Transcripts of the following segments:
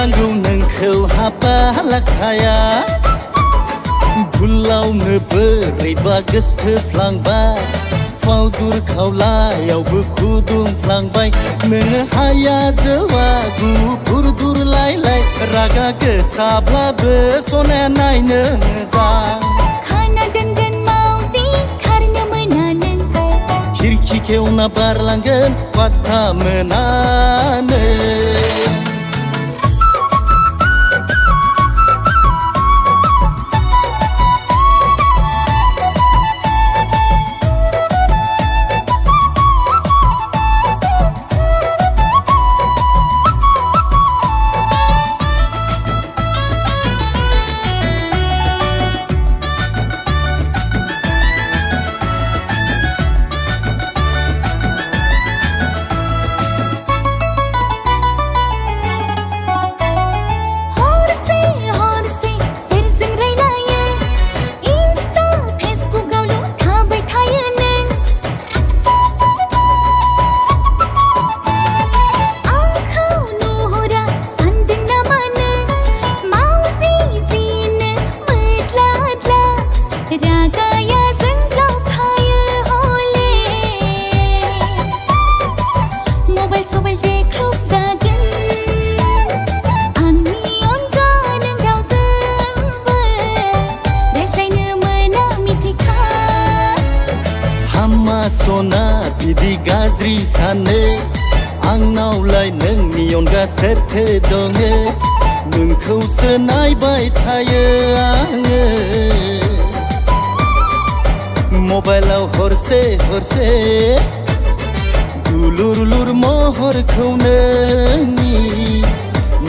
नांगौ नोंखौ हाबा लाखाया भुलावनो बोरैबा गोसथोफ्लांबाय फावदुर खावलायावबो खुदुंफ्लांबाय नोङो हाया जौआ गुफुर दुरलायलाय रागा गोसाब्लाबो सनाया नायनो मोजां खाना दोनगोन मावजि खारनो मोना नों खिरखि खेवना बारलांगोन पात्ता मोनानो सना बिदि गाज्रि सानो आंनावलाय नोंनि अनगा सोरथो दङ नोंखौसो नायबाय थायो आङो मबाइलाव हरसे हरसे दुलुर महरखौ नोंनि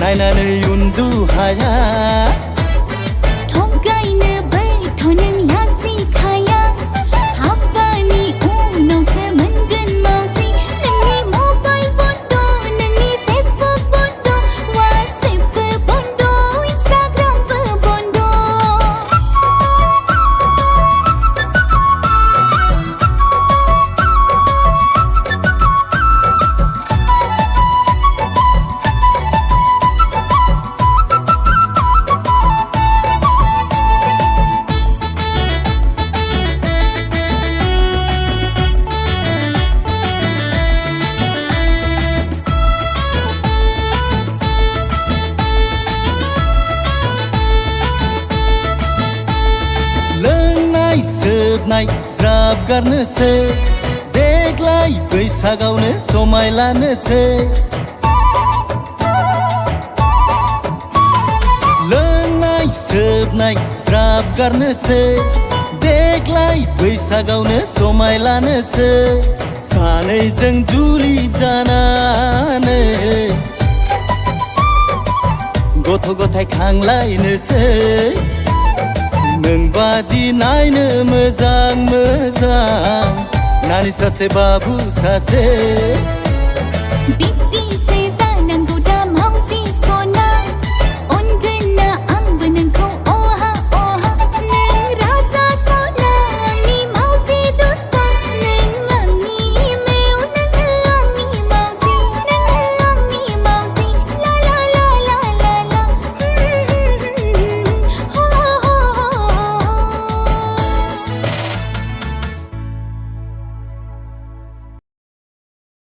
नायनानै उन्दु हाया सोबनाय ज्राब गारनोसै देग्लाय बैसागावनो समाय लानोसै लोंनाय सोबनाय ज्राब गारनोसै देग्लाय बैसागावनो समाय लानोसै सानैजों जुलि जानानै गथ' गथाय खांलायनोसै नोंबादि नायनो मोजां मोजां नानि सासे बाबु सासे